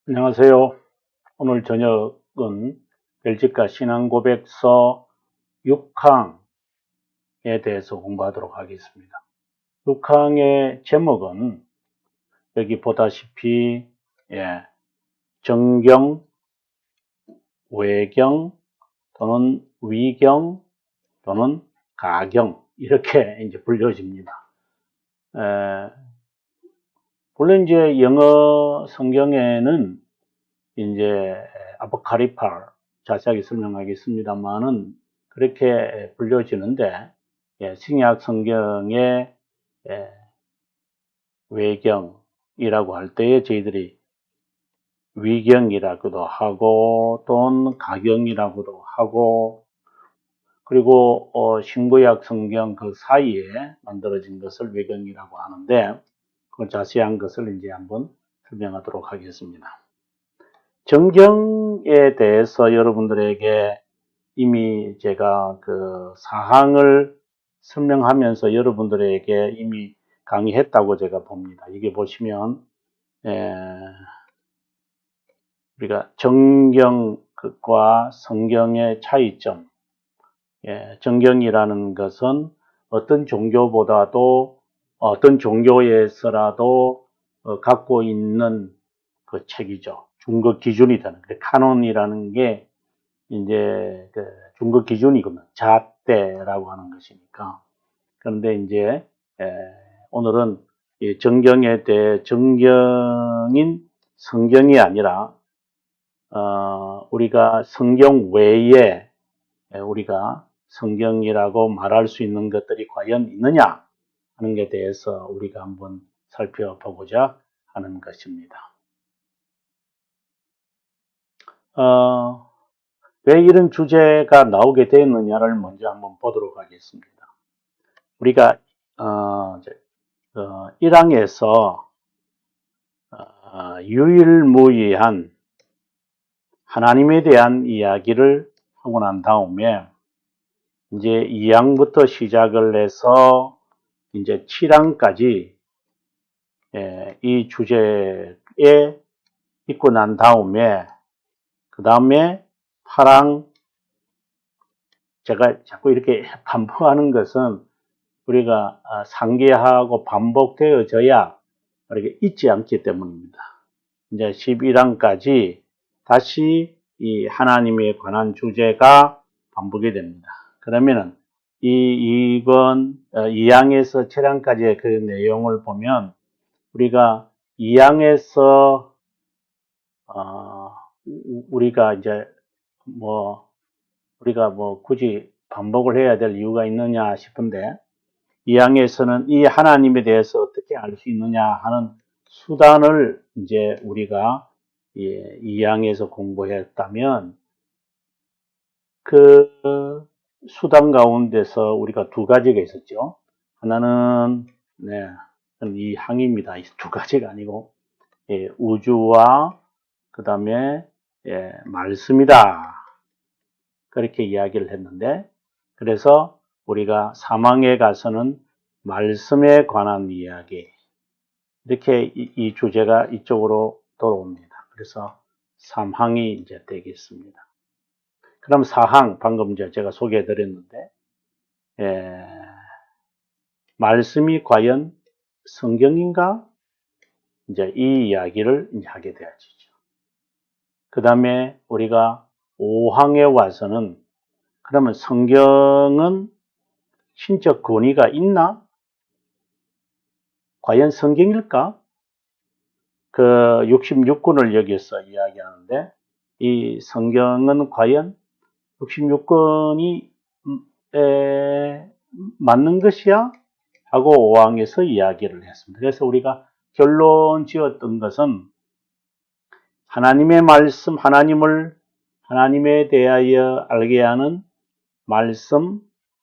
안녕하세요. 오늘 저녁은 별직가 신앙고백서 6항에 대해서 공부하도록 하겠습니다. 6항의 제목은 여기 보다시피 정경, 외경 또는 위경 또는 가경 이렇게 이제 불려집니다. 물론 이제 영어 성경에는 이제 아포카리팔 자세하게 설명하겠습니다만은 그렇게 불려지는데 신약 성경의 외경이라고 할 때에 저희들이 위경이라고도 하고 또는 가경이라고도 하고 그리고 신구약 성경 그 사이에 만들어진 것을 외경이라고 하는데 그 자세한 것을 이제 한번 설명하도록 하겠습니다. 정경에 대해서 여러분들에게 이미 제가 그 사항을 설명하면서 여러분들에게 이미 강의했다고 제가 봅니다. 이게 보시면 우리가 정경과 성경의 차이점, 정경이라는 것은 어떤 종교보다도 어떤 종교에서라도 갖고 있는 그 책이죠. 중급 기준이 되는 카논이라는 게 이제 그 중급 기준이거든요. 잣대라고 하는 것이니까. 그런데 이제 오늘은 이 정경에 대해 정경인 성경이 아니라 우리가 성경 외에 우리가 성경이라고 말할 수 있는 것들이 과연 있느냐 하는 것에 대해서 우리가 한번 살펴보고자 하는 것입니다. 왜 이런 주제가 나오게 되었느냐를 먼저 한번 보도록 하겠습니다. 우리가 1항에서 유일무이한 하나님에 대한 이야기를 하고 난 다음에 이제 2항부터 시작을 해서 이제 7항까지 이 주제에 있고 난 다음에 그 다음에 8항 제가 자꾸 이렇게 반복하는 것은 우리가 상기하고 반복되어져야 이렇게 잊지 않기 때문입니다. 이제 11항까지 다시 이 하나님에 관한 주제가 반복이 됩니다. 그러면은 이번 2항에서 7항까지의 그 내용을 보면 우리가 2항에서 우리가 이제 우리가 굳이 반복을 해야 될 이유가 있느냐 싶은데 2항에서는 이 하나님에 대해서 어떻게 알 수 있느냐 하는 수단을 이제 우리가 2항에서 공부했다면 그 수단 가운데서 우리가 두 가지가 있었죠. 하나는 이 항입니다. 두 가지가 아니고 우주와 그 다음에 말씀이다. 그렇게 이야기를 했는데 그래서 우리가 3항에 가서는 말씀에 관한 이야기 이렇게 이 주제가 이쪽으로 돌아옵니다. 그래서 3항이 이제 되겠습니다. 그럼 4항 방금 이제 제가 소개해 드렸는데 말씀이 과연 성경인가? 이제 이 이야기를 이제 하게 되어지죠. 그 다음에 우리가 5항에 와서는 그러면 성경은 신적 권위가 있나? 과연 성경일까? 그 66권을 여기서 이야기하는데 이 성경은 과연 66권이 맞는 것이야? 하고 5항에서 이야기를 했습니다. 그래서 우리가 결론 지었던 것은 하나님의 말씀, 하나님에 대하여 알게 하는 말씀,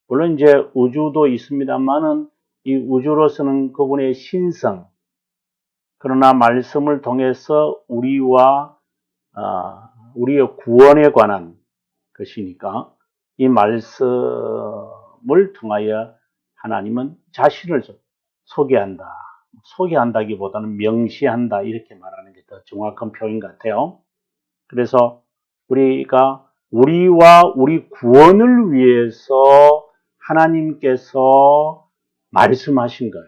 물론 이제 우주도 있습니다만은 이 우주로서는 그분의 신성, 그러나 말씀을 통해서 우리와 우리의 구원에 관한 것이니까 이 말씀을 통하여 하나님은 자신을 소개한다. 소개한다기보다는 명시한다 이렇게 말하는 게 더 정확한 표현 같아요. 그래서 우리가 우리와 우리 구원을 위해서 하나님께서 말씀하신 거예요.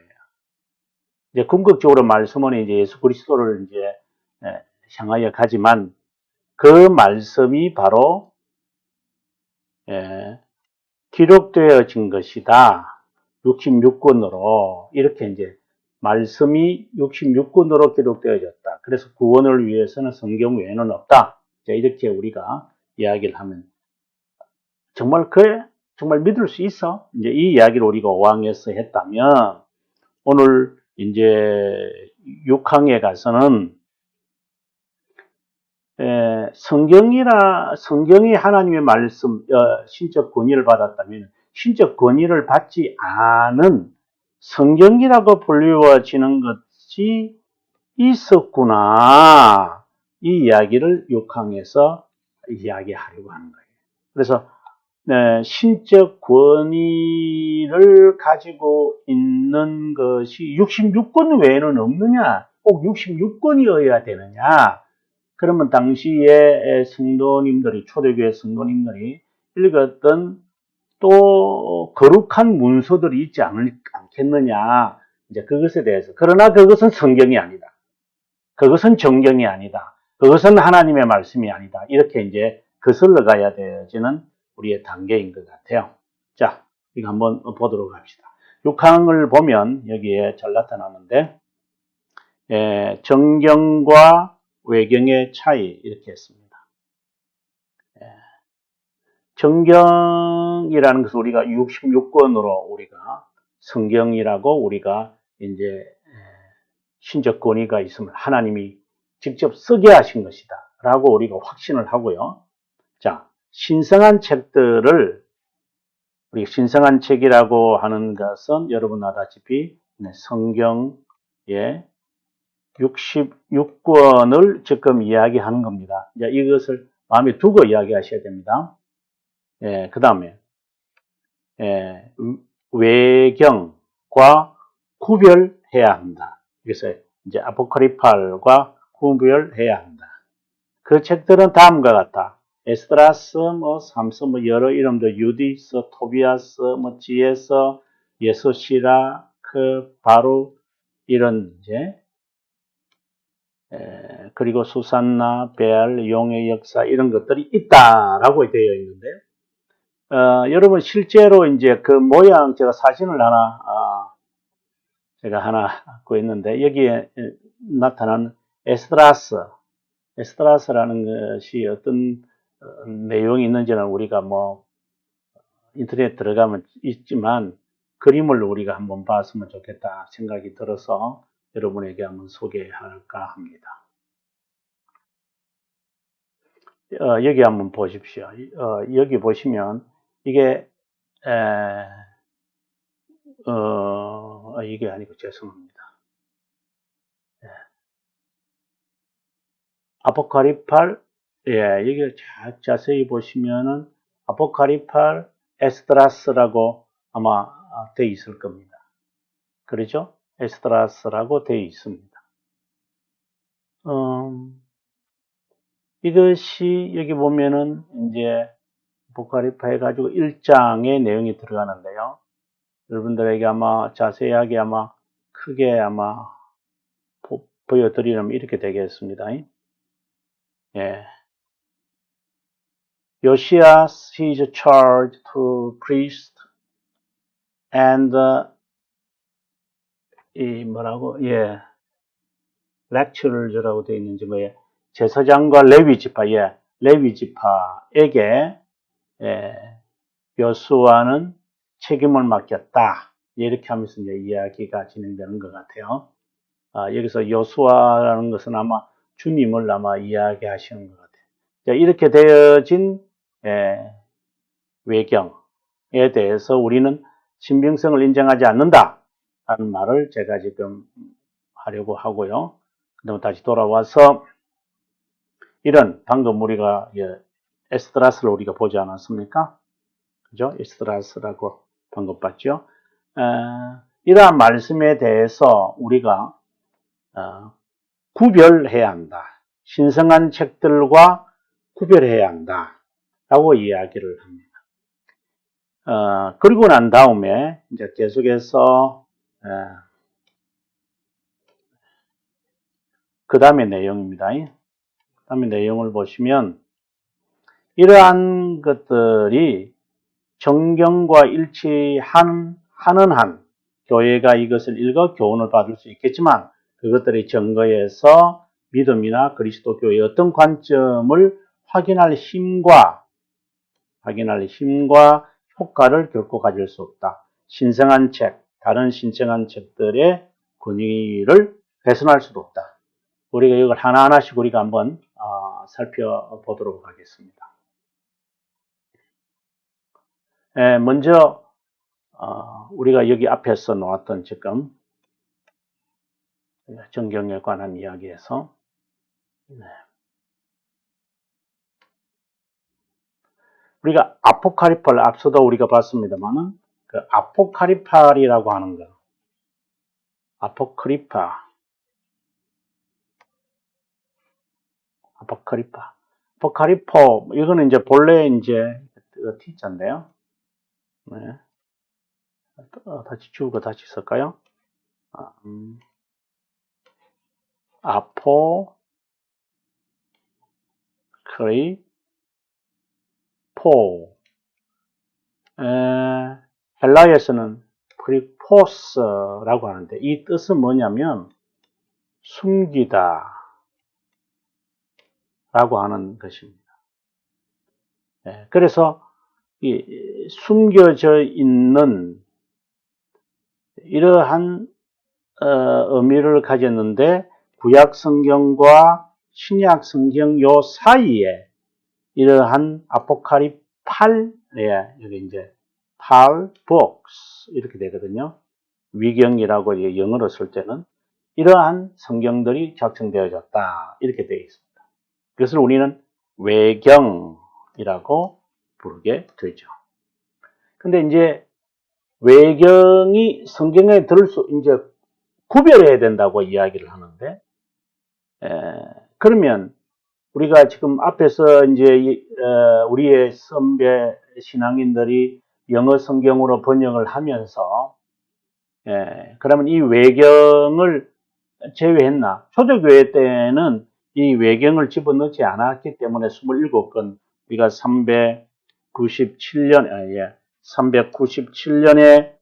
이제 궁극적으로 말씀은 이제 예수 그리스도를 이제 향하여 가지만 그 말씀이 바로 기록되어진 것이다. 66권으로 이렇게 이제 말씀이 66권으로 기록되어졌다. 그래서 구원을 위해서는 성경 외에는 없다. 이렇게 우리가 이야기를 하면 정말 그래? 정말 믿을 수 있어? 이제 이 이야기를 우리가 5항에서 했다면 오늘 이제 6항에 가서는 성경이 하나님의 말씀, 신적 권위를 받았다면 신적 권위를 받지 않은 성경이라고 불리워지는 것이 있었구나. 이 이야기를 6항에서 이야기하려고 하는 거예요. 그래서 신적 권위를 가지고 있는 것이 66권 외에는 없느냐? 꼭 66권이어야 되느냐? 그러면 당시에 성도님들이, 초대교회 성도님들이 읽었던 또 거룩한 문서들이 있지 않겠느냐. 이제 그것에 대해서. 그러나 그것은 성경이 아니다. 그것은 정경이 아니다. 그것은 하나님의 말씀이 아니다. 이렇게 이제 거슬러 가야 되어지는 우리의 단계인 것 같아요. 자, 이거 한번 보도록 합시다. 6항을 보면 여기에 잘 나타나는데, 정경과 외경의 차이, 이렇게 했습니다. 정경이라는 것을 우리가 66권으로 우리가 성경이라고 우리가 이제 신적 권위가 있으면 하나님이 직접 쓰게 하신 것이다. 라고 우리가 확신을 하고요. 자, 신성한 책들을 우리 신성한 책이라고 하는 것은 여러분 아다시피 성경의 66권을 지금 이야기하는 겁니다. 이제 이것을 마음에 두고 이야기하셔야 됩니다. 그 다음에 외경과 구별해야 한다. 그래서 이제 아포크리팔과 구별해야 한다. 그 책들은 다음과 같다. 에스드라스, 삼서, 여러 이름들, 유디스, 토비아스, 지에서, 예수시라, 바루, 이런 이제 그리고 수산나, 베알, 용의 역사 이런 것들이 있다라고 되어 있는데, 여러분 실제로 이제 그 모양 제가 사진을 하나 구했는데 여기에 나타난 에스드라스라는 것이 어떤 내용이 있는지는 우리가 인터넷 들어가면 있지만 그림을 우리가 한번 봤으면 좋겠다 생각이 들어서 여러분에게 한번 소개할까 합니다. 여기 한번 보십시오. 여기 보시면 이게 이게 아니고 죄송합니다. 아포카리팔, 여기 자세히 보시면은 아포카리팔 에스드라스라고 아마 되어 있을 겁니다. 그렇죠? 에스드라스라고 되어 있습니다. 이것이 여기 보면은 이제 아포카리파 해가지고 1장의 내용이 들어가는데요. 여러분들에게 아마 자세하게 크게 보여드리려면 이렇게 되겠습니다. Josias is charged to priest and lecturers라고 되어 있는지 제사장과 레위 지파에게 여수아는 책임을 맡겼다. 이렇게 하면서 이제 이야기가 진행되는 것 같아요. 여기서 여수아라는 것은 아마 주님을 이야기하시는 것 같아요. 자, 이렇게 되어진 외경에 대해서 우리는 신빙성을 인정하지 않는다 라는 말을 제가 지금 하려고 하고요. 그다음 다시 돌아와서 이런 방금 우리가 에스드라스를 우리가 보지 않았습니까? 그죠? 에스드라스라고 방금 봤죠? 이러한 말씀에 대해서 우리가 구별해야 한다. 신성한 책들과 구별해야 한다. 라고 이야기를 합니다. 그리고 난 다음에 이제 계속해서 그 다음의 내용입니다. 그 다음의 내용을 보시면 이러한 것들이 정경과 일치하는 한 교회가 이것을 읽어 교훈을 받을 수 있겠지만 그것들의 증거에서 믿음이나 그리스도교의 어떤 관점을 확인할 힘과 효과를 결코 가질 수 없다. 신성한 책, 다른 신성한 책들의 권위를 훼손할 수도 없다. 우리가 이걸 하나하나씩 우리가 한번 살펴보도록 하겠습니다. 먼저 우리가 여기 앞에서 놓았던 지금 정경에 관한 이야기에서 우리가 아포카리파를 앞서도 우리가 봤습니다만은 그 아포카리파리라고 하는 거, 아포카리포 이거는 이제 본래 이제 T자인데요. 네. 다시 지우고 다시 쓸까요? 아포크리포 헬라에서는 프리포스라고 하는데 이 뜻은 뭐냐면 숨기다 라고 하는 것입니다. 그래서 이 숨겨져 있는 이러한 의미를 가졌는데 구약 성경과 신약 성경 요 사이에 이러한 아포카리팔, 여기 이제 팔복스 이렇게 되거든요. 위경이라고 영어로 쓸 때는 이러한 성경들이 작성되어졌다 이렇게 되어 있습니다. 그것을 우리는 외경이라고 부르게 되죠. 근데 이제 외경이 성경에 들을 수 이제 구별해야 된다고 이야기를 하는데 그러면 우리가 지금 앞에서 이제 우리의 선배 신앙인들이 영어 성경으로 번역을 하면서 그러면 이 외경을 제외했나? 초대교회 때는 이 외경을 집어넣지 않았기 때문에 27건 우리가 397년에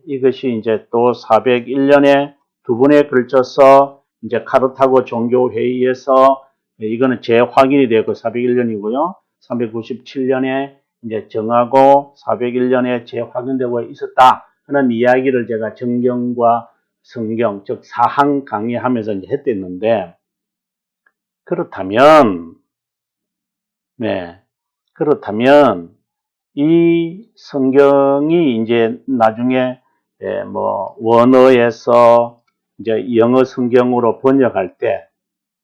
이것이 이제 또 401년에 두 번에 걸쳐서 이제 카르타고 종교회의에서 이거는 재확인이 되고 401년이고요. 397년에 이제 정하고 401년에 재확인되고 있었다 하는 이야기를 제가 정경과 성경, 즉 사항 강의하면서 이제 했댔는데 그렇다면 이 성경이 이제 나중에 뭐 원어에서 이제 영어 성경으로 번역할 때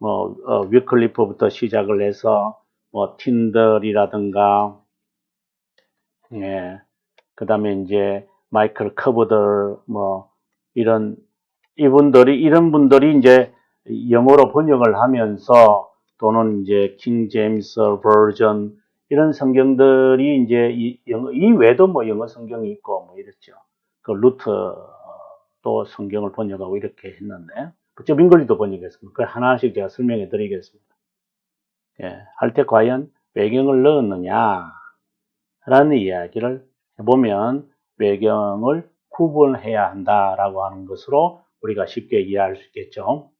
뭐 위클리프부터 시작을 해서 뭐 틴들이라든가 그다음에 이제 마이클 커버들 뭐 이런 분들이 이제 영어로 번역을 하면서 또는 이제 킹 제임스 버전 이런 성경들이 이제 이 외에도 뭐 영어 성경이 있고 뭐 이랬죠. 그 루터도 성경을 번역하고 이렇게 했는데 저 잉글리도 번역했습니다. 그 하나씩 제가 설명해 드리겠습니다. 할 때 과연 외경을 넣었느냐라는 이야기를 해보면 외경을 구분해야 한다라고 하는 것으로 우리가 쉽게 이해할 수 있겠죠.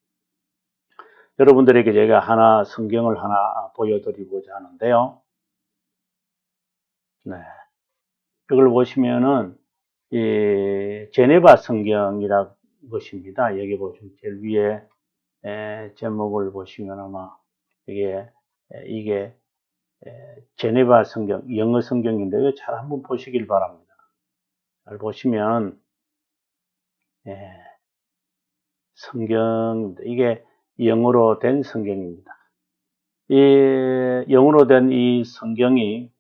여러분들에게 제가 성경을 하나 보여드리고자 하는데요. 이걸 보시면은 제네바 성경이라는 것입니다. 여기 보시면 제일 위에 제목을 보시면 아마 이게 제네바 성경, 영어 성경인데요. 잘 한번 보시길 바랍니다. 잘 보시면 성경입니다. 이게 영어로 된 성경입니다. 이 영어로 된 이 성경이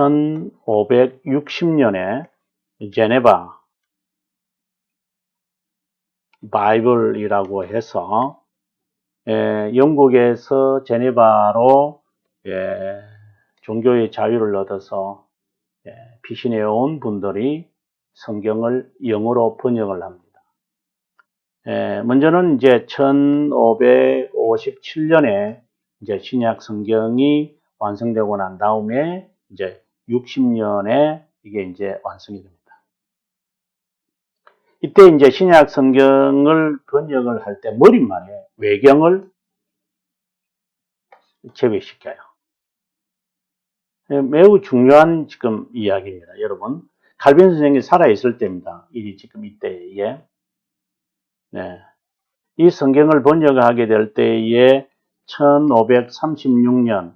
1560년에 제네바 바이블이라고 해서 영국에서 제네바로 종교의 자유를 얻어서 피신해 온 분들이 성경을 영어로 번역을 합니다. 먼저는 이제 1557년에 이제 신약 성경이 완성되고 난 다음에 이제 60년에 이게 이제 완성이 됩니다. 이때 이제 신약 성경을 번역을 할 때 머릿말에 외경을 제외시켜요. 매우 중요한 지금 이야기입니다. 여러분, 칼빈 선생이 살아있을 때입니다. 일이 지금 이때에. 네. 이 성경을 번역하게 될 때에 1536년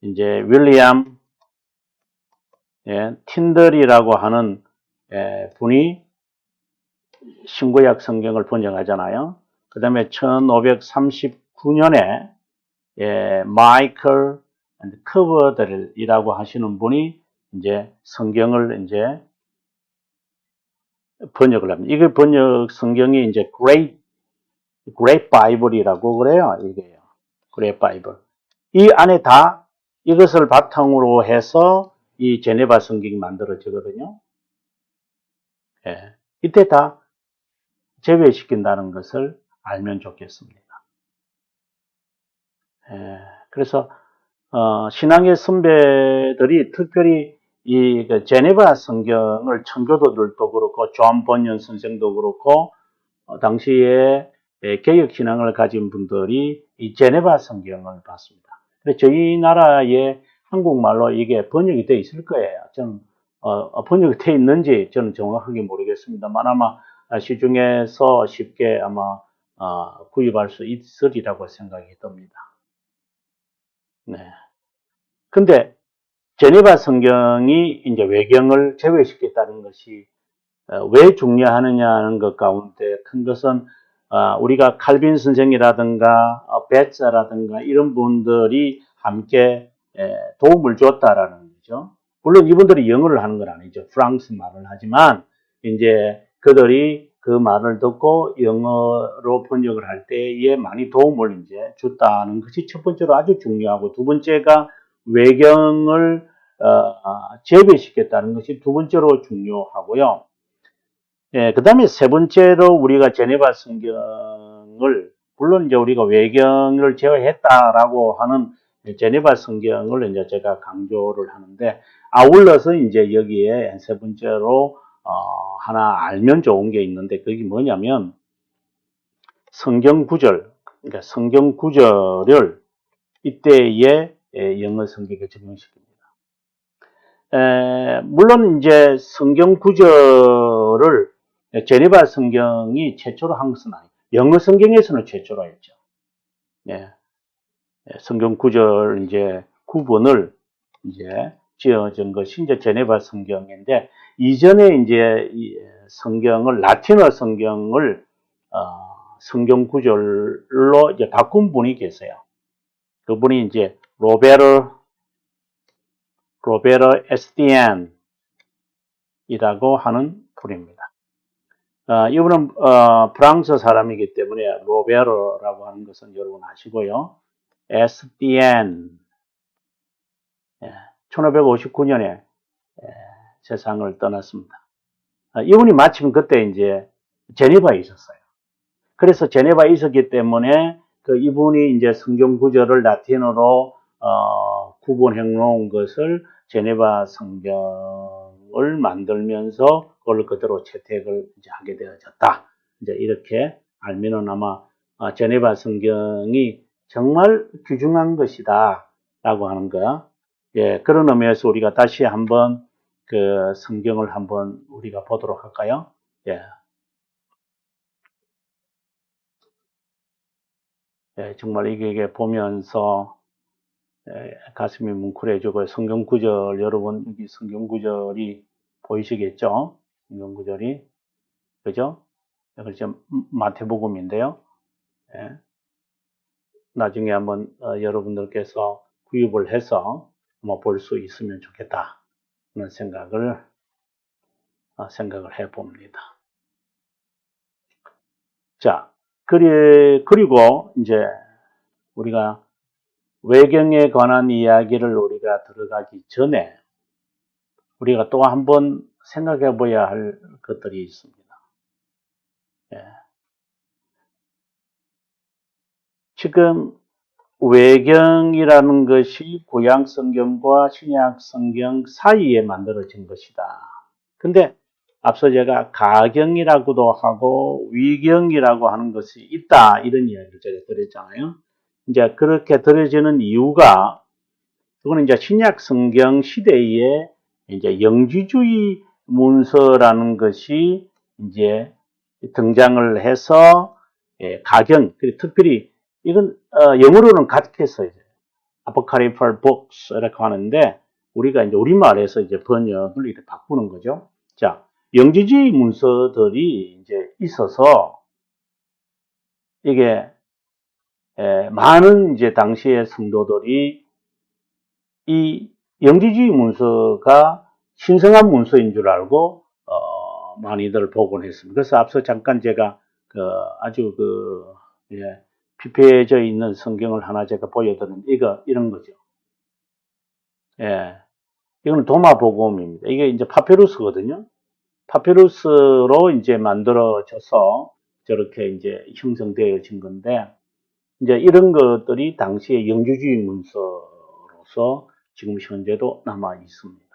이제 윌리엄 틴들이라고 하는 분이 신구약 성경을 번역하잖아요. 그 다음에 1539년에 마이클 커버들이라고 하시는 분이 이제 성경을 이제 번역을 합니다. 이게 번역 성경이 이제 Great Bible이라고 그래요. 이게요. Great Bible. 이 안에 다 이것을 바탕으로 해서 이 제네바 성경이 만들어지거든요. 이때 다 제외시킨다는 것을 알면 좋겠습니다. 그래서 신앙의 선배들이 특별히 이 제네바 성경을 청교도들도 그렇고 존 번연 선생도 그렇고 당시에 개혁 신앙을 가진 분들이 이 제네바 성경을 봤습니다. 저희 나라에 한국말로 이게 번역이 되어 있을 거예요. 저는 번역이 되어 있는지 저는 정확하게 모르겠습니다만 아마 시중에서 쉽게 아마 구입할 수 있으리라고 생각이 듭니다. 네. 근데 제네바 성경이 이제 외경을 제외시켰다는 것이 왜 중요하느냐는 것 가운데 큰 것은 우리가 칼빈 선생이라든가 베츠라든가 이런 분들이 함께 도움을 줬다라는 거죠. 물론 이분들이 영어를 하는 건 아니죠. 프랑스 말을 하지만 이제 그들이 그 말을 듣고 영어로 번역을 할 때에 많이 도움을 이제 줬다는 것이 첫 번째로 아주 중요하고 두 번째가 외경을 제외시켰다는 것이 두 번째로 중요하고요. 그 다음에 세 번째로 우리가 제네바 성경을 물론 이제 우리가 외경을 제외했다라고 하는 제네바 성경을 이제 제가 강조를 하는데 아울러서 이제 여기에 세 번째로 하나 알면 좋은 게 있는데 그게 뭐냐면 성경 구절, 그러니까 성경 구절을 이때의 영어 성경에 적용시킵니다. 물론 이제 성경 구절을 제네바 성경이 최초로 한 것은 아니에요. 영어 성경에서는 최초로 했죠. 네. 성경 구절 이제 구본을 이제 지어준 것이 이제 제네바 성경인데 이전에 이제 이 성경을 라틴어 성경을 성경 구절로 이제 바꾼 분이 계세요. 그분이 이제 로베르 에스티엔이라고 하는 분입니다. 이분은 프랑스 사람이기 때문에 로베르라고 하는 것은 여러분 아시고요. 에스티엔 1559년에 세상을 떠났습니다. 이분이 마침 그때 이제 제네바에 있었어요. 그래서 제네바에 있었기 때문에 그 이분이 이제 성경 구절을 라틴어로 구본해 놓은 것을 제네바 성경을 만들면서 그걸 그대로 채택을 이제 하게 되어졌다. 이제 이렇게 알면은 아마 제네바 성경이 정말 귀중한 것이다 라고 하는 거. 그런 의미에서 우리가 다시 한번 그 성경을 한번 우리가 보도록 할까요? 정말 이게 보면서 가슴이 뭉클해지고 성경 구절 여러분 여기 성경 구절이 보이시겠죠? 성경 구절이 그죠? 그렇죠? 마태복음인데요. 나중에 한번 여러분들께서 구입을 해서 볼 수 있으면 좋겠다. 하는 생각을 해봅니다. 자, 그리고 이제 우리가 외경에 관한 이야기를 우리가 들어가기 전에 우리가 또 한번 생각해 봐야 할 것들이 있습니다. 예. 지금 외경이라는 것이 구약 성경과 신약 성경 사이에 만들어진 것이다. 근데 앞서 제가 가경이라고도 하고 위경이라고 하는 것이 있다, 이런 이야기를 제가 드렸잖아요. 이제 그렇게 드려지는 이유가, 그거는 이제 신약 성경 시대에 이제 영지주의 문서라는 것이 이제 등장을 해서, 가경, 특별히 이건 영어로는 가트캐서 아포카리팔 복스 이렇게 하는데, 우리가 이제 우리말에서 이제 번역을 이렇게 바꾸는 거죠. 자, 영지주의 문서들이 이제 있어서 이게 많은 이제 당시의 성도들이 이 영지주의 문서가 신성한 문서인 줄 알고 많이들 보곤 했습니다. 그래서 앞서 잠깐 제가 아주 피폐해져 있는 성경을 하나 제가 보여드린 이런 거죠. 예, 이거는 도마복음입니다. 이게 이제 파피루스거든요. 파피루스로 이제 만들어져서 저렇게 이제 형성되어진 건데, 이제 이런 것들이 당시의 영주주의 문서로서 지금 현재도 남아 있습니다.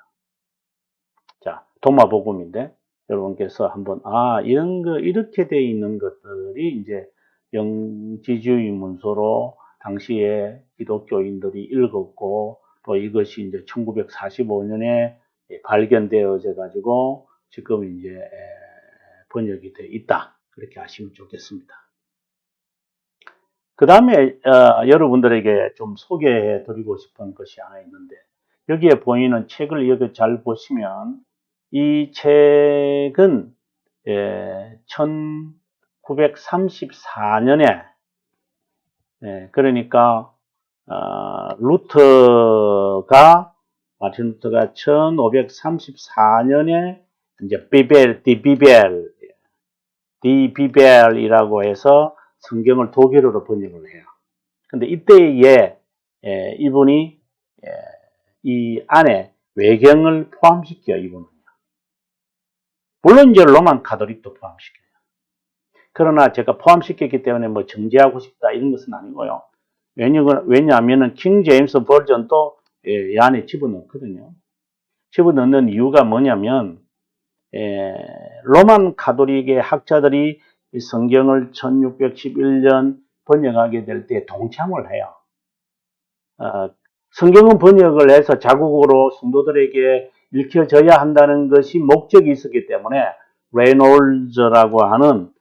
자, 도마복음인데 여러분께서 한번 이런 거 이렇게 돼 있는 것들이 이제 영지주의 문서로 당시에 기독교인들이 읽었고, 또 이것이 이제 1945년에 발견되어져 가지고 지금 이제 번역이 돼 있다, 그렇게 아시면 좋겠습니다. 그 다음에 여러분들에게 좀 소개해 드리고 싶은 것이 하나 있는데, 여기에 보이는 책을 여기 잘 보시면 이 책은 1934년에, 그러니까 마틴 루터가 1534년에 이제 디비벨이라고 해서 성경을 독일어로 번역을 해요. 근데 이때에 이분이 이 안에 외경을 포함시켜요, 이분은요. 물론 이제 로만 카톨릭도 포함시켜요. 그러나 제가 포함시켰기 때문에 뭐 정지하고 싶다 이런 것은 아니고요. 왜냐하면은 킹 제임스 버전도 이 안에 집어넣거든요. 집어넣는 이유가 뭐냐면, 로만 카톨릭의 학자들이 이 성경을 1611년 번역하게 될 때 동참을 해요. 성경은 번역을 해서 자국어로 성도들에게 읽혀져야 한다는 것이 목적이 있었기 때문에 레이놀즈라고 하는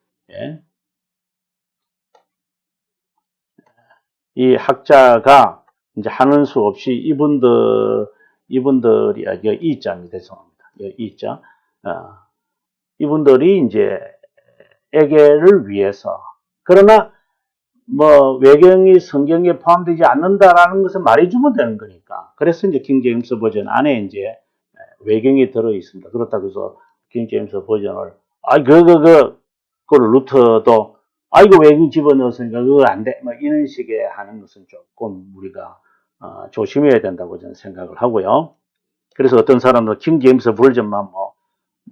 이 학자가 이제 하는 수 없이 이분들이 여기 이자입니다. 죄송합니다. 여기 이자. 이분들이 이제 에게를 위해서, 그러나 뭐 외경이 성경에 포함되지 않는다라는 것을 말해주면 되는 거니까. 그래서 이제 킹 제임스 버전 안에 이제 외경이 들어 있습니다. 그렇다고 해서 킹 제임스 버전을 그걸 루터도 이거 외경 집어넣었으니까 그거 안 돼, 뭐 이런 식의 하는 것은 조금 우리가 조심해야 된다고 저는 생각을 하고요. 그래서 어떤 사람들은 킹 제임스 버전만 뭐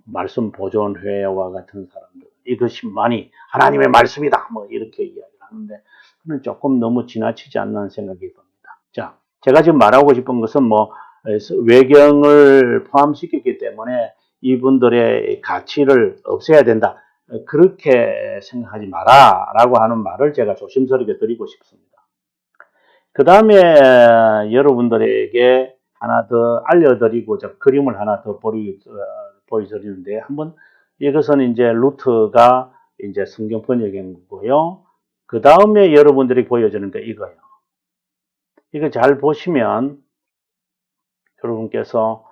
말씀 보존회와 같은 사람들, 이것이만이 하나님의 말씀이다, 뭐 이렇게 이야기를 하는데, 그건 조금 너무 지나치지 않는 생각이 듭니다. 자, 제가 지금 말하고 싶은 것은 뭐 외경을 포함시켰기 때문에 이분들의 가치를 없애야 된다, 그렇게 생각하지 마라 라고 하는 말을 제가 조심스럽게 드리고 싶습니다. 그 다음에 여러분들에게 하나 더 알려드리고자 그림을 하나 더 보여드리는데, 한번 이것은 이제 루터가 이제 성경 번역한 거고요. 그 다음에 여러분들이 보여주는 게 이거예요. 이거 잘 보시면 여러분께서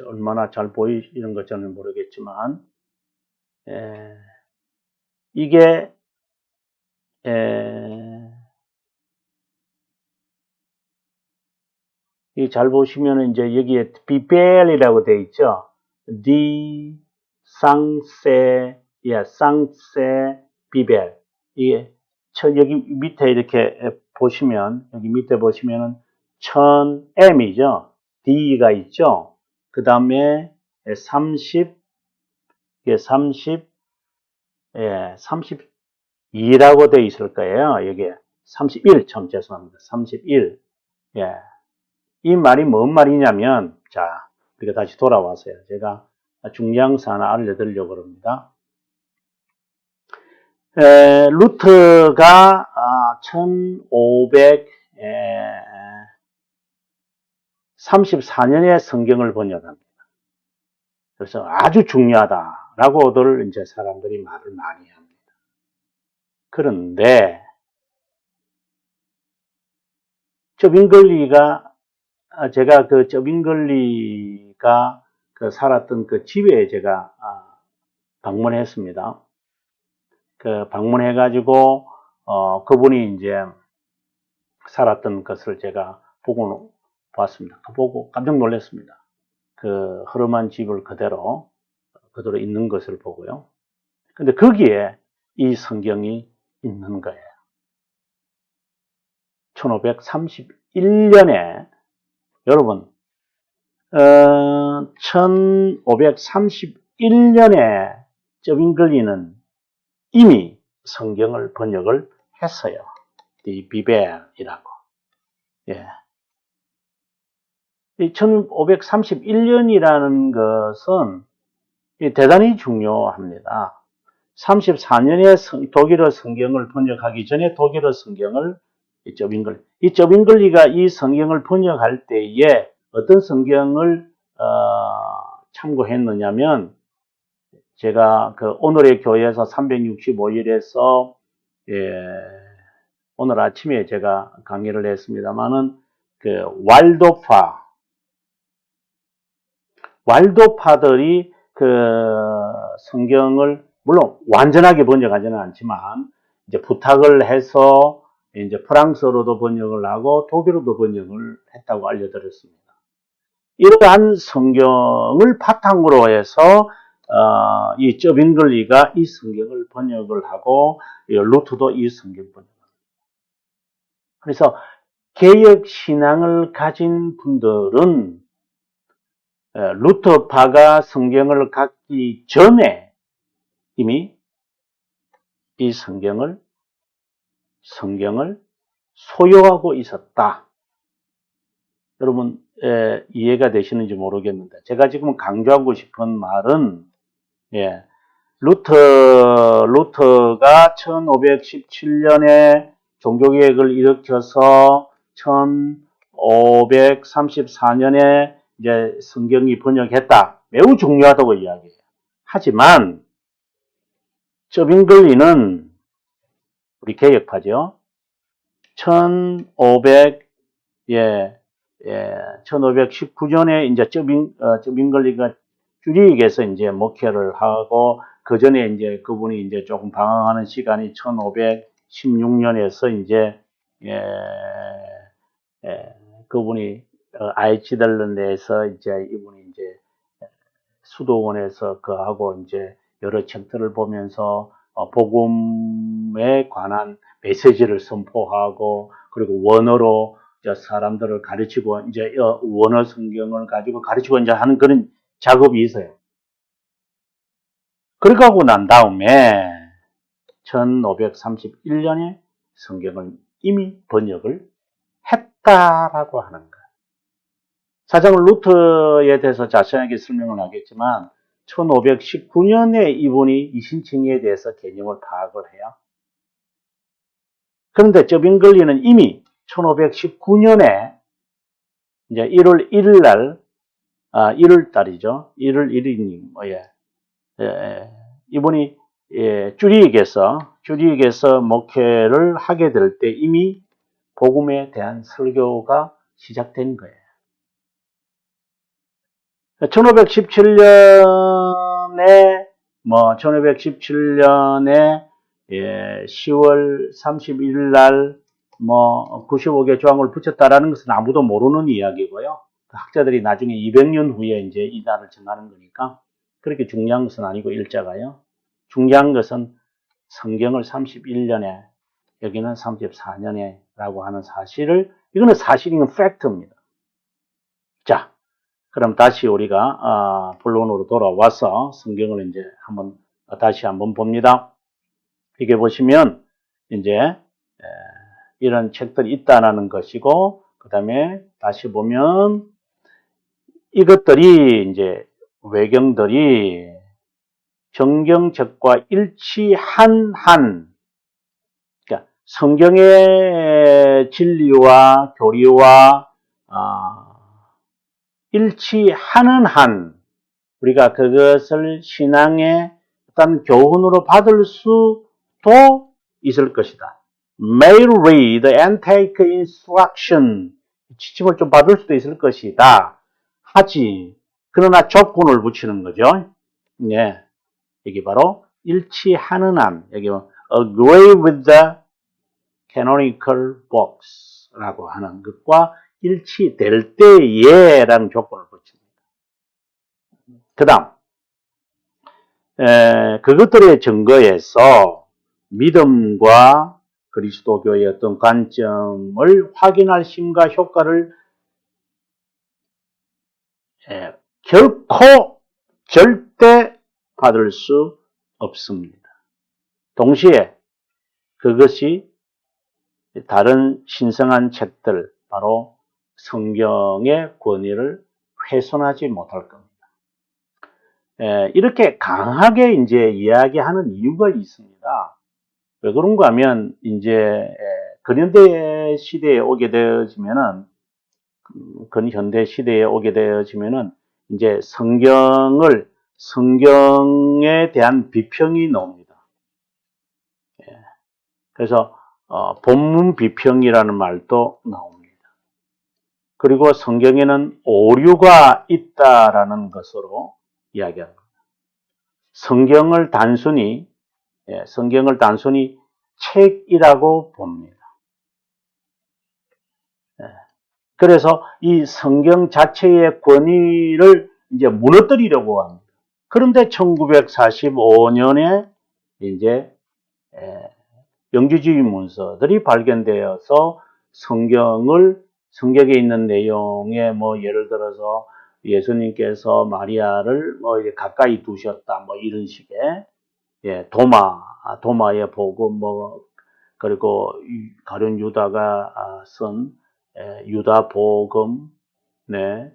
얼마나 잘 보이는 것 저는 모르겠지만, 이게 이 잘 보시면은 이제 여기에 비벨이라고 되어 있죠. 디 쌍세 쌍세 비벨. 이게 여기 밑에 이렇게 보시면 여기 밑에 보시면은 1000M이죠. D가 있죠. 그 다음에 30 32라고 되어 있을 거예요. 여기에 31 죄송합니다. 31. 예. 이 말이 뭔 말이냐면, 자, 우리가 다시 돌아와서요. 제가 중요한사 하나 알려드리려고 합니다. 루트가 1534년에 성경을 번역합니다. 그래서 아주 중요하다라고들 이제 사람들이 말을 많이 합니다. 그런데 저빙글리가 제가 그 저빙글리가 그 살았던 그 집에 제가 방문했습니다. 그 방문해가지고 그분이 이제 살았던 것을 제가 보고 봤습니다. 보고 깜짝 놀랐습니다. 그 허름한 집을 그대로 있는 것을 보고요. 근데 거기에 이 성경이 있는 거예요. 1531년에 여러분 1531년에 저빙글리는 이미 성경을 번역을 했어요. 이 비벨이라고. 예. 이 1531년이라는 것은 대단히 중요합니다. 34년에 독일어 성경을 번역하기 전에 독일어 성경을 이 저빙글리가 이 성경을 번역할 때에 어떤 성경을 참고했느냐면 제가 그 오늘의 교회에서 365일에서 오늘 아침에 제가 강의를 했습니다만은 그 왈도파들이 그 성경을 물론 완전하게 번역하지는 않지만 이제 부탁을 해서 이제 프랑스어로도 번역을 하고 독일어도 번역을 했다고 알려드렸습니다. 이러한 성경을 바탕으로 해서 이 저빙글리가 이 성경을 번역을 하고 루트도 이 성경 번역을 합니다. 그래서 개혁 신앙을 가진 분들은 루터파가 성경을 갖기 전에 이미 이 성경을 소유하고 있었다. 여러분 이해가 되시는지 모르겠는데 제가 지금 강조하고 싶은 말은 루터가 1517년에 종교개혁을 일으켜서 1534년에 이제 성경이 번역했다. 매우 중요하다고 이야기해요. 하지만 저빙글리는 우리 개혁파죠. 1519년에 이제 저빙글리가 쭈리익에서 이제 목회를 하고 그 전에 이제 그분이 이제 조금 방황하는 시간이 1516년에서 이제 그분이 아이치달런에서 이제 이분이 이제 수도원에서 그하고 이제 여러 책들을 보면서 복음에 관한 메시지를 선포하고 그리고 원어로 사람들을 가르치고 이제 원어 성경을 가지고 가르치고 이제 하는 그런 작업이 있어요. 그렇게 하고 난 다음에 1531년에 성경을 이미 번역을 했다라고 하는 거예요. 사장은 루터에 대해서 자세하게 설명을 하겠지만 1519년에 이분이 이신칭의에 대해서 개념을 파악을 해요. 그런데 저빙글리는 이미 1519년에 이제 1월 1일 날 1월 달이죠. 1월 1일이 이분이 쭈리익에서 목회를 하게 될 때 이미 복음에 대한 설교가 시작된 거예요. 1517년에 10월 31일 날 뭐 95개 조항을 붙였다라는 것은 아무도 모르는 이야기고요. 학자들이 나중에 200년 후에 이제 이 날을 정하는 거니까 그렇게 중요한 것은 아니고 일자가요. 중요한 것은 성경을 31년에 여기는 34년에 라고 하는 사실을, 이거는 사실이면 팩트입니다. 자, 그럼 다시 우리가 본론으로 돌아와서 성경을 이제 다시 한번 봅니다. 이게 보시면 이제 이런 책들이 있다라는 것이고, 그 다음에 다시 보면 이것들이 이제 외경들이 정경책과 일치한 그러니까 성경의 진리와 교리와 일치하는 우리가 그것을 신앙의 어떤 교훈으로 받을 수도 있을 것이다. May read and take instruction. 지침을 좀 받을 수도 있을 것이다. 그러나 조건을 붙이는 거죠. 네. 여기 바로 일치하는 여기 agree with the canonical books 라고 하는 것과 일치될 때에 라는 조건을 붙입니다. 그 다음 그것들의 증거에서 믿음과 그리스도교의 어떤 관점을 확인할 힘과 효과를 결코 절대 받을 수 없습니다. 동시에 그것이 다른 신성한 책들, 바로 성경의 권위를 훼손하지 못할 겁니다. 이렇게 강하게 이제 이야기하는 이유가 있습니다. 왜 그런가 하면 이제 근현대 시대에 오게 되어지면은 근현대 시대에 오게 되어지면은 이제 성경에 대한 비평이 나옵니다. 그래서 본문 비평이라는 말도 나옵니다. 그리고 성경에는 오류가 있다라는 것으로 이야기합니다. 성경을 단순히 책이라고 봅니다. 그래서 이 성경 자체의 권위를 이제 무너뜨리려고 합니다. 그런데 1945년에 이제 영주주의 문서들이 발견되어서 성경에 있는 내용에 뭐 예를 들어서 예수님께서 마리아를 뭐 이제 가까이 두셨다 뭐 이런 식의 도마의 복음 뭐 그리고 가룟 유다가 쓴 유다 복음 네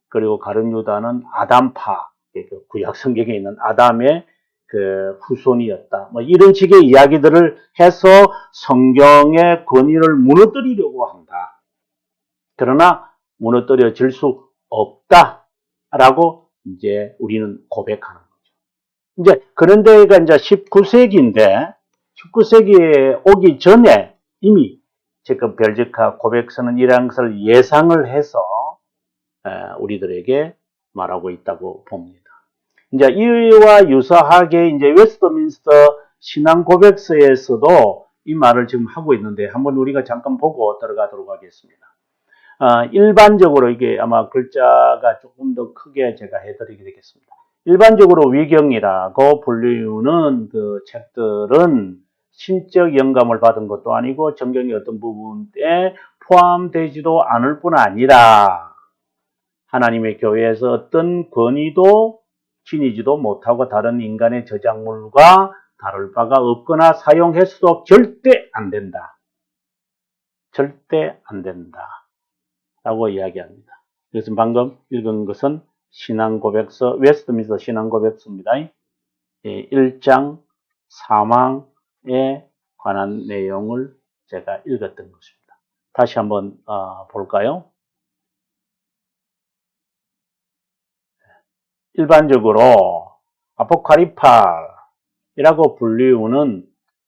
그리고 가룟 유다는 아담파 구약 성경에 있는 아담의 그 후손이었다. 뭐 이런 식의 이야기들을 해서 성경의 권위를 무너뜨리려고 한다. 그러나 무너뜨려질 수 없다라고 이제 우리는 고백하는 거죠. 이제 그런 데가 이제 19세기인데 19세기에 오기 전에 이미 지금 벨지카 고백서는 이러한 것을 예상을 해서 우리들에게 말하고 있다고 봅니다. 이제 이와 유사하게 이제 웨스트민스터 신앙 고백서에서도 이 말을 지금 하고 있는데 한번 우리가 잠깐 보고 들어가도록 하겠습니다. 일반적으로 이게 아마 글자가 조금 더 크게 제가 해드리게 되겠습니다. 일반적으로 위경이라고 불리우는 그 책들은 신적 영감을 받은 것도 아니고 성경의 어떤 부분에 포함되지도 않을 뿐 아니라 하나님의 교회에서 어떤 권위도 지니지도 못하고 다른 인간의 저작물과 다를 바가 없거나 사용해서도 절대 안 된다. 절대 안 된다. 라고 이야기합니다. 그래서 방금 읽은 것은 신앙고백서, 웨스트민스터 신앙고백서입니다. 1장 사망에 관한 내용을 제가 읽었던 것입니다. 다시 한번 볼까요? 일반적으로 아포칼립파이라고 불리우는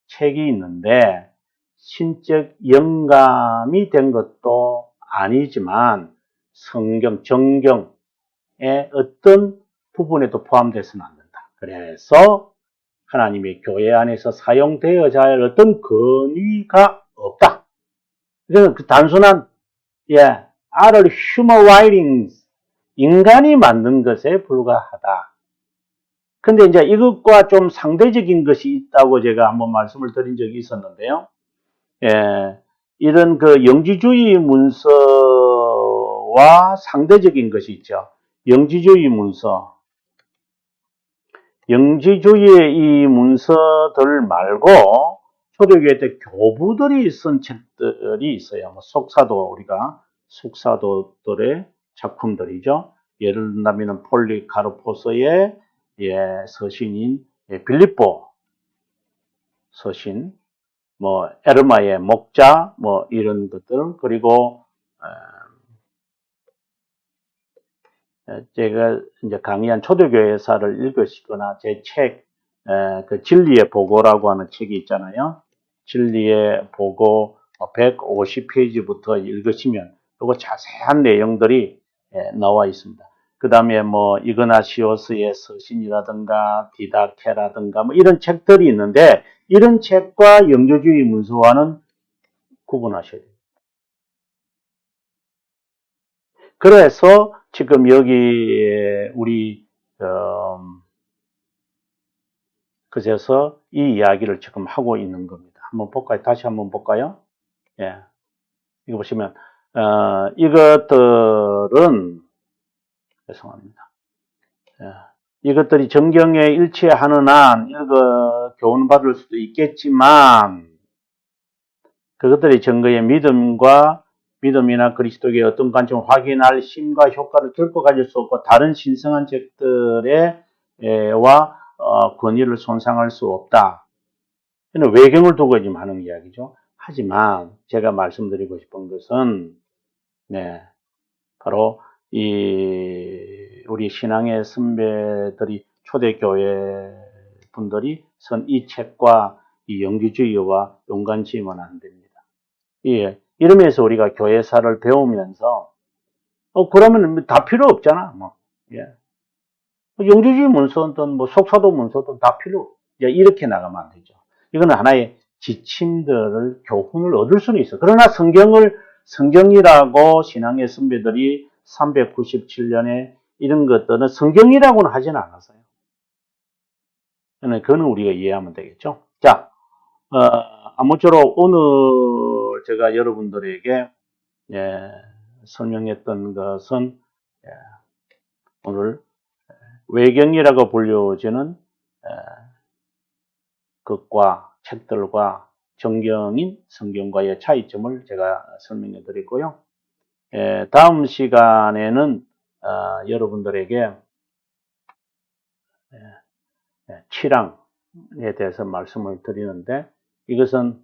책이 있는데 신적 영감이 된 것도 아니지만 정경의 어떤 부분에도 포함돼서는 안 된다. 그래서 하나님의 교회 안에서 사용되어야 할 어떤 권위가 없다. 이거는 그 단순한, are human writings, 인간이 만든 것에 불과하다. 근데 이제 이것과 좀 상대적인 것이 있다고 제가 한번 말씀을 드린 적이 있었는데요. 이런 그 영지주의 문서와 상대적인 것이 있죠. 영지주의 문서. 영지주의의 이 문서들 말고 초대교회 때 교부들이 쓴 책들이 있어요. 뭐 우리가 숙사도들의 작품들이죠. 예를 들면 폴리카르포스의 서신인 빌립보 서신, 뭐 에르마의 목자, 뭐 이런 것들, 그리고 제가 이제 강의한 초대교회사를 읽으시거나 제 책, 그 진리의 보고라고 하는 책이 있잖아요. 진리의 보고 150페이지부터 읽으시면 그거 자세한 내용들이 나와 있습니다. 그 다음에 뭐 이그나시오스의 서신이라든가 디다케라든가 뭐 이런 책들이 있는데 이런 책과 영조주의 문서와는 구분하셔야 돼요. 그래서 지금 여기 우리 그래서 이 이야기를 지금 하고 있는 겁니다. 한번 볼까요? 다시 한번 볼까요? 이거 보시면 이것들은 죄송합니다. 이것들이 정경에 일치하는 한 교훈받을 수도 있겠지만 그것들이 증거의 믿음이나 그리스도의 어떤 관점을 확인할 힘과 효과를 결코 가질 수 없고 다른 신성한 책들의 권위를 손상할 수 없다. 이는 외경을 두고 지금 하는 이야기죠. 하지만 제가 말씀드리고 싶은 것은 바로 우리 신앙의 선배들이 초대교회 분들이 쓴 이 책과 이 영지주의와 용관지으면 안 됩니다. 이러면서 우리가 교회사를 배우면서 그러면 다 필요 없잖아. 영지주의 문서든 뭐 속사도 문서든 다 필요. 이렇게 나가면 안 되죠. 이거는 하나의 지침들을 교훈을 얻을 수는 있어. 그러나 성경이라고 신앙의 선배들이 397년에 이런 것들은 성경이라고는 하지는 않았어요. 그거는 우리가 이해하면 되겠죠. 자, 아무쪼록 오늘 제가 여러분들에게 설명했던 것은 오늘 외경이라고 불려지는 것과 책들과 정경인 성경과의 차이점을 제가 설명해 드리고요. 다음 시간에는 여러분들에게 치랑에 대해서 말씀을 드리는데 이것은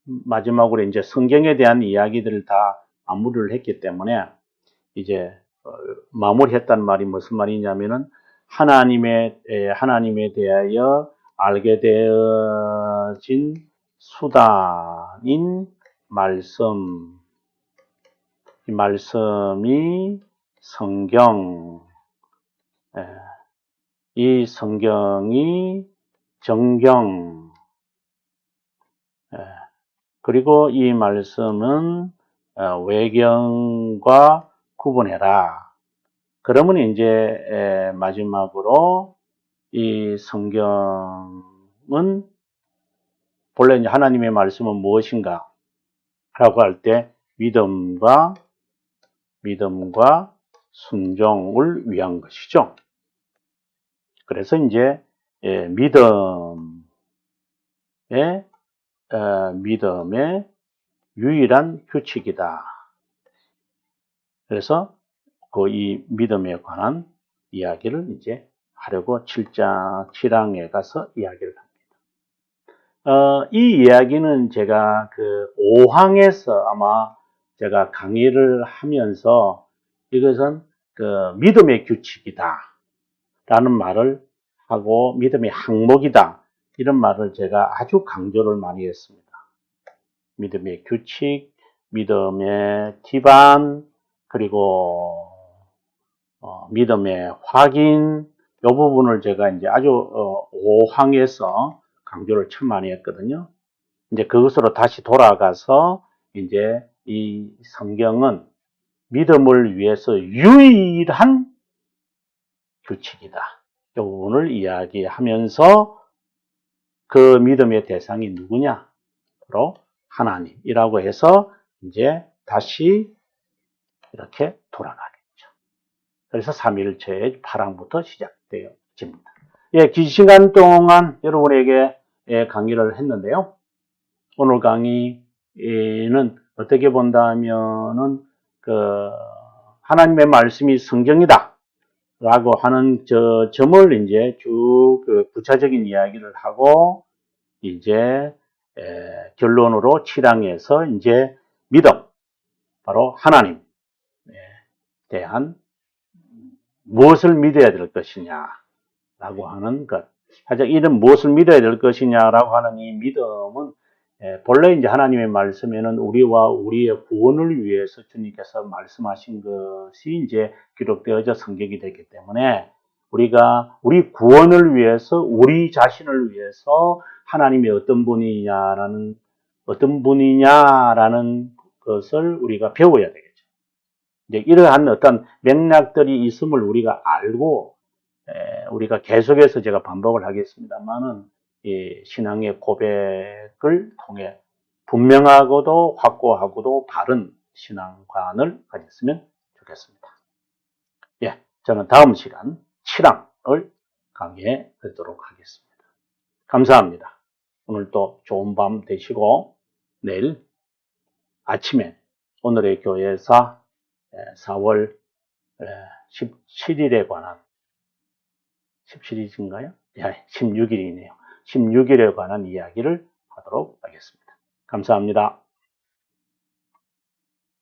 마지막으로 이제 성경에 대한 이야기들을 다 마무리를 했기 때문에 이제 마무리했단 말이 무슨 말이냐면은 하나님에 대하여 알게 되어진 수단인 말씀, 이 말씀이 성경, 이 성경이 정경, 그리고 이 말씀은 외경과 구분해라. 그러면 이제 마지막으로 이 성경은 본래 이제 하나님의 말씀은 무엇인가? 라고 할 때 믿음과 순종을 위한 것이죠. 그래서 이제 믿음의 유일한 규칙이다. 그래서 이 믿음에 관한 이야기를 이제 하려고 7장에 가서 이야기를 합니다. 이 이야기는 제가 그 5항에서 아마 제가 강의를 하면서 이것은 그 믿음의 규칙이다 라는 말을 하고 믿음의 항목이다 이런 말을 제가 아주 강조를 많이 했습니다. 믿음의 규칙, 믿음의 기반, 그리고 믿음의 확인, 이 부분을 제가 이제 아주 5항에서 강조를 참 많이 했거든요. 이제 그것으로 다시 돌아가서 이제 이 성경은 믿음을 위해서 유일한 규칙이다. 오늘 이야기하면서 그 믿음의 대상이 누구냐? 바로 하나님이라고 해서 이제 다시 이렇게 돌아가겠죠. 그래서 삼위일체의 파랑부터 시작되어집니다. 예, 긴 시간 동안 여러분에게 강의를 했는데요. 오늘 강의는 어떻게 본다면은 하나님의 말씀이 성경이다 라고 하는 점을 이제 쭉 구체적인 이야기를 하고 이제 결론으로 7항에서 이제 믿음, 바로 하나님에 대한 무엇을 믿어야 될 것이냐라고 하는 것. 하여튼 이런 무엇을 믿어야 될 것이냐라고 하는 이 믿음은 본래 이제 하나님의 말씀에는 우리와 우리의 구원을 위해서 주님께서 말씀하신 것이 이제 기록되어져 성경이 되기 때문에 우리가 우리 구원을 위해서 우리 자신을 위해서 하나님이 어떤 분이냐라는 것을 우리가 배워야 되겠죠. 이제 이러한 어떤 맥락들이 있음을 우리가 알고 우리가 계속해서 제가 반복을 하겠습니다만은 이 신앙의 고백을 통해 분명하고도 확고하고도 바른 신앙관을 가졌으면 좋겠습니다. 예, 저는 다음 시간 7항을 강의해 드리도록 하겠습니다. 감사합니다. 오늘도 좋은 밤 되시고 내일 아침에 오늘의 교회사 4월 17일에 관한 17일인가요? 16일이네요. 16일에 관한 이야기를 하도록 하겠습니다. 감사합니다.